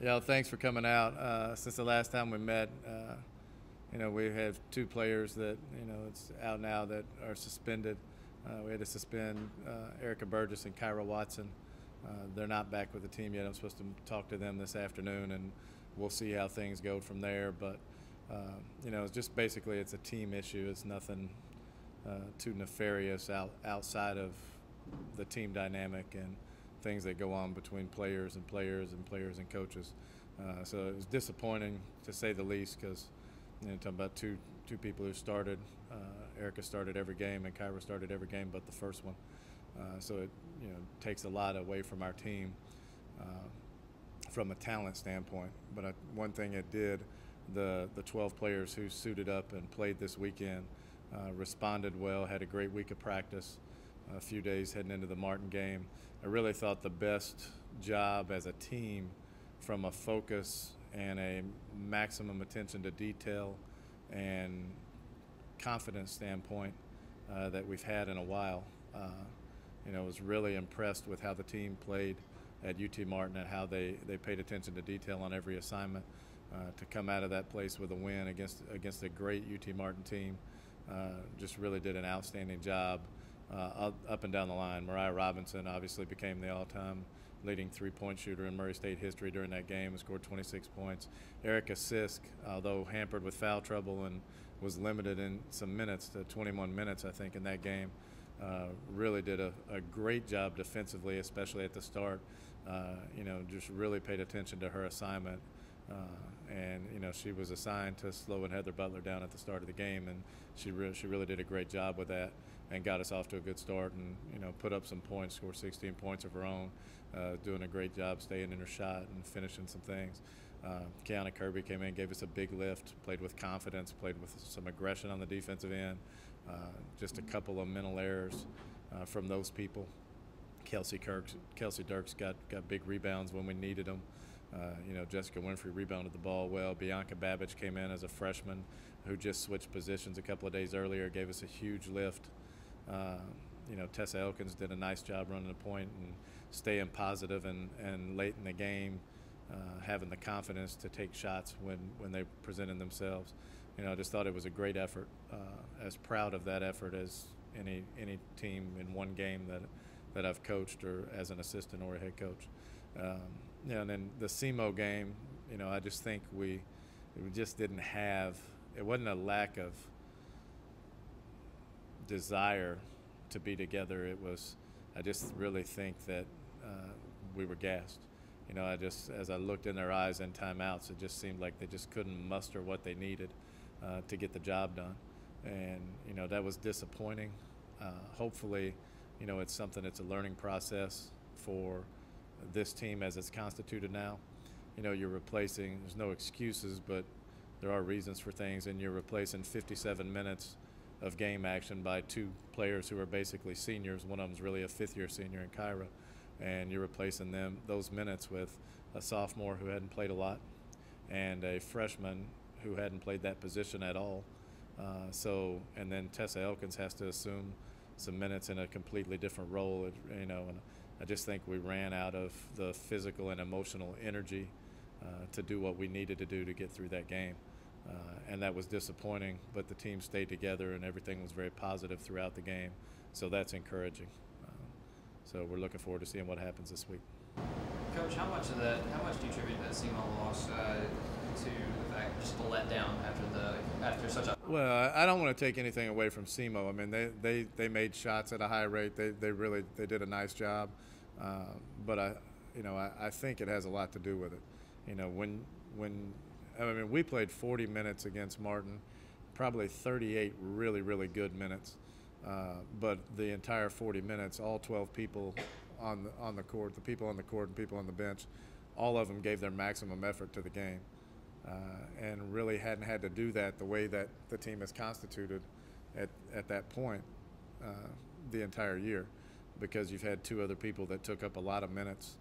Yeah, thanks for coming out. Since the last time we met, we have two players that it's out now that are suspended. We had to suspend Erica Burgess and Kyra Watson. They're not back with the team yet. I'm supposed to talk to them this afternoon, and we'll see how things go from there. But it's just basically it's a team issue. It's nothing too nefarious outside of the team dynamic and things that go on between players and players and players and coaches. So it was disappointing to say the least because talking about two people who started. Erica started every game and Kyra started every game but the first one. So it takes a lot away from our team from a talent standpoint. But one thing it did, the 12 players who suited up and played this weekend responded well, had a great week of practice, a few days heading into the Martin game. I really thought the best job as a team from a focus and a maximum attention to detail and confidence standpoint that we've had in a while. Was really impressed with how the team played at UT Martin and how they paid attention to detail on every assignment. To come out of that place with a win against a great UT Martin team, just really did an outstanding job up and down the line. Mariah Robinson obviously became the all-time leading three-point shooter in Murray State history during that game and scored 26 points. Erica Sisk, although hampered with foul trouble and was limited in some minutes to 21 minutes, I think, in that game, really did a great job defensively, especially at the start. Just really paid attention to her assignment. And she was assigned to slow and Heather Butler down at the start of the game, and she really did a great job with that and got us off to a good start and put up some points, scored 16 points of her own, doing a great job staying in her shot and finishing some things. Kiana Kirby came in, gave us a big lift, played with confidence, played with some aggression on the defensive end. Just a couple of mental errors from those people. Kelsey Dirks got big rebounds when we needed them. Jessica Winfrey rebounded the ball well. Bianca Babbage came in as a freshman who just switched positions a couple of days earlier, gave us a huge lift. Tessa Elkins did a nice job running the point and staying positive and late in the game, having the confidence to take shots when they presented themselves. I just thought it was a great effort. As proud of that effort as any team in one game that I've coached or as an assistant or a head coach. And then the SEMO game, I just think we just didn't have. It wasn't a lack of desire to be together. I just really think that we were gassed. As I looked in their eyes in timeouts, it just seemed like they just couldn't muster what they needed to get the job done. And, that was disappointing. Hopefully, it's something, it's a learning process for this team as it's constituted now. You're replacing, there's no excuses, but there are reasons for things, and you're replacing 57 minutes of game action by two players who are basically seniors. One of them's really a fifth-year senior in Kyra, and you're replacing those minutes with a sophomore who hadn't played a lot and a freshman who hadn't played that position at all. And then Tessa Elkins has to assume some minutes in a completely different role, and I just think we ran out of the physical and emotional energy to do what we needed to do to get through that game. And that was disappointing, but the team stayed together and everything was very positive throughout the game. So that's encouraging. So we're looking forward to seeing what happens this week. Coach, how much do you attribute that SEMO loss to the fact just the letdown after such a? Well, I don't want to take anything away from SEMO. I mean, they made shots at a high rate. They really did a nice job. But I think it has a lot to do with it. We played 40 minutes against Martin, probably 38 really, really good minutes. But the entire 40 minutes, all 12 people on the court, the people on the court and people on the bench, all of them gave their maximum effort to the game. And really hadn't had to do that the way that the team is constituted at that point the entire year, because you've had two other people that took up a lot of minutes,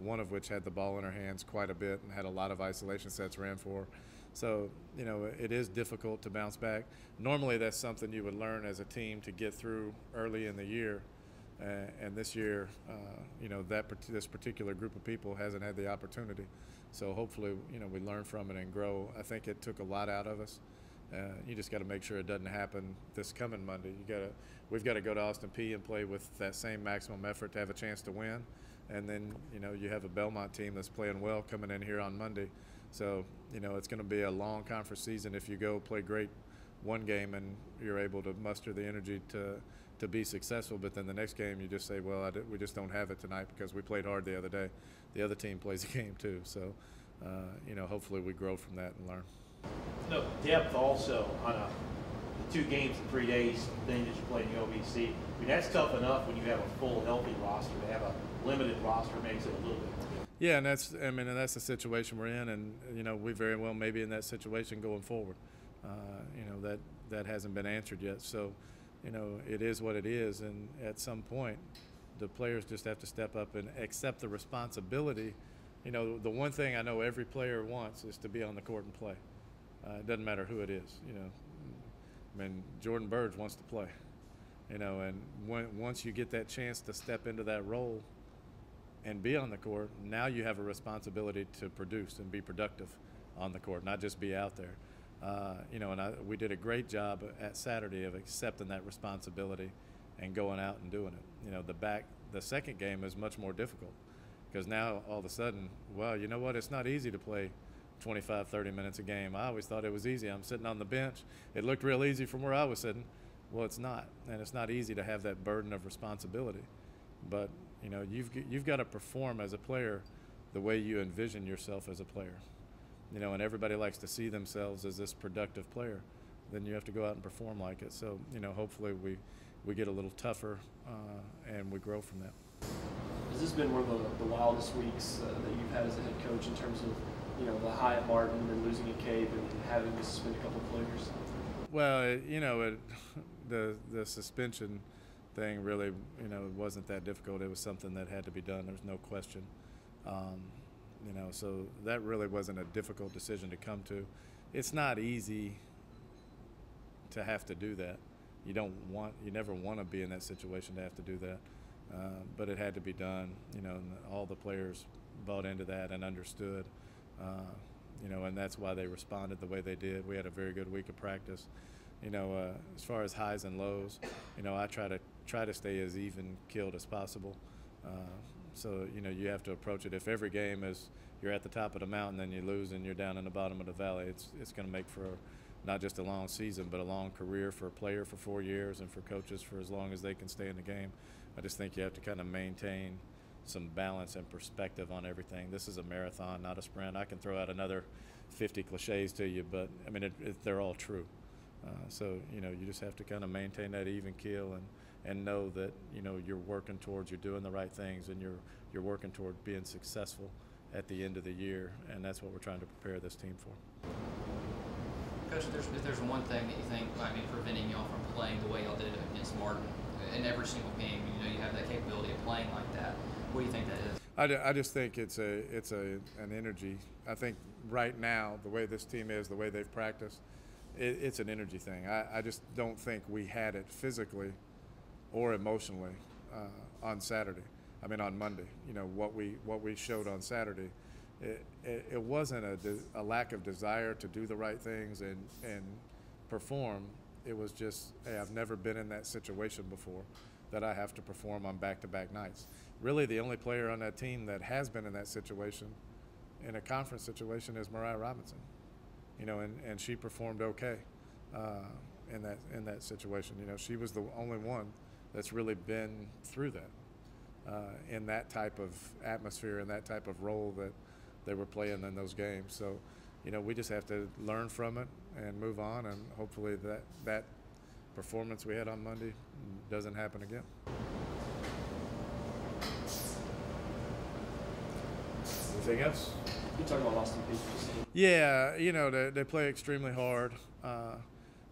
one of which had the ball in her hands quite a bit and had a lot of isolation sets ran for. So, it is difficult to bounce back. Normally that's something you would learn as a team to get through early in the year And this year, you know, this particular group of people hasn't had the opportunity. So hopefully, you know, we learn from it and grow. I think it took a lot out of us. You just got to make sure it doesn't happen this coming Monday. We've got to go to Austin Peay and play with that same maximum effort to have a chance to win. And then, you know, you have a Belmont team that's playing well coming in here on Monday. So, you know, it's going to be a long conference season if you go play great one game and you're able to muster the energy to be successful. But then the next game you just say, well, we just don't have it tonight because we played hard the other day. The other team plays a game too. So, you know, hopefully we grow from that and learn. No, depth also on the 2 games in 3 days, then that you play in the OVC. I mean, that's tough enough when you have a full, healthy roster. To have a limited roster makes it a little bit more difficult. Yeah, and that's the situation we're in, and you know, we very well may be in that situation going forward. You know, that hasn't been answered yet. So, you know, it is what it is, and at some point, the players just have to step up and accept the responsibility. You know, the one thing I know every player wants is to be on the court and play. It doesn't matter who it is. You know, I mean, Jordan Burge wants to play. You know, and once you get that chance to step into that role and be on the court, now you have a responsibility to produce and be productive on the court, not just be out there. You know, and we did a great job at Saturday of accepting that responsibility and going out and doing it. You know, the second game is much more difficult because now all of a sudden, well, you know what? It's not easy to play 25, 30 minutes a game. I always thought it was easy. I'm sitting on the bench. It looked real easy from where I was sitting. Well, it's not, and it's not easy to have that burden of responsibility. But you know, you've got to perform as a player the way you envision yourself as a player. You know, and everybody likes to see themselves as this productive player. Then you have to go out and perform like it. So, you know, hopefully we get a little tougher and we grow from that. Has this been one of the wildest weeks that you've had as a head coach in terms of, you know, the high at Martin and losing at Cape and having to suspend a couple of players? Well, you know, the suspension thing really, you know, it wasn't that difficult. It was something that had to be done. There's no question. You know, so that really wasn't a difficult decision to come to. It's not easy to have to do that. You never want to be in that situation to have to do that. But it had to be done, you know, and all the players bought into that and understood, you know, and that's why they responded the way they did. We had a very good week of practice. You know, as far as highs and lows, you know, I try to stay as even keeled as possible. So, you know, you have to approach it. If every game is you're at the top of the mountain and you lose and you're down in the bottom of the valley, it's going to make for not just a long season, but a long career for a player for 4 years and for coaches for as long as they can stay in the game. I just think you have to kind of maintain some balance and perspective on everything. This is a marathon, not a sprint. I can throw out another 50 cliches to you, but, I mean, they're all true. So, you know, you just have to kind of maintain that even keel and know that, you know, you're doing the right things, and you're working toward being successful at the end of the year, and that's what we're trying to prepare this team for. Coach, if there's one thing that you think might be preventing y'all from playing the way y'all did against Martin in every single game, you know, you have that capability of playing like that, what do you think that is? I just think it's an energy. I think right now, the way this team is, the way they've practiced, it's an energy thing. I just don't think we had it physically or emotionally on Saturday. I mean, on Monday. You know, what we showed on Saturday, it wasn't a lack of desire to do the right things and perform. It was just, hey, I've never been in that situation before that I have to perform on back-to-back nights. Really, the only player on that team that has been in that situation, in a conference situation, is Mariah Robinson. You know, and she performed okay in that situation. You know, she was the only one that's really been through that in that type of atmosphere and that type of role that they were playing in those games. So, you know, we just have to learn from it and move on, and hopefully that performance we had on Monday doesn't happen again. Anything else? You talking about Austin Peay? Yeah, you know, they play extremely hard.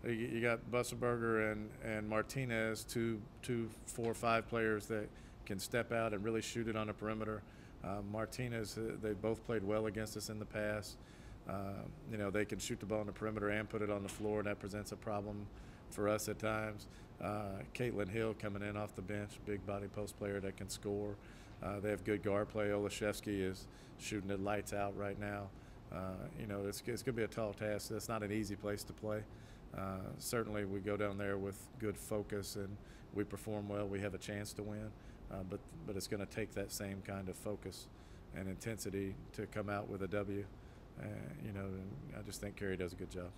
You got Busselberger and Martinez, two 4-5 players that can step out and really shoot it on the perimeter. Martinez, they both played well against us in the past. You know, they can shoot the ball on the perimeter and put it on the floor, and that presents a problem for us at times. Caitlin Hill coming in off the bench, big body post player that can score. They have good guard play. Olaszewski is shooting the lights out right now. You know, it's going to be a tall task. It's not an easy place to play. Certainly, we go down there with good focus and we perform well. We have a chance to win, but it's going to take that same kind of focus and intensity to come out with a W. You know, and I just think Carrie does a good job.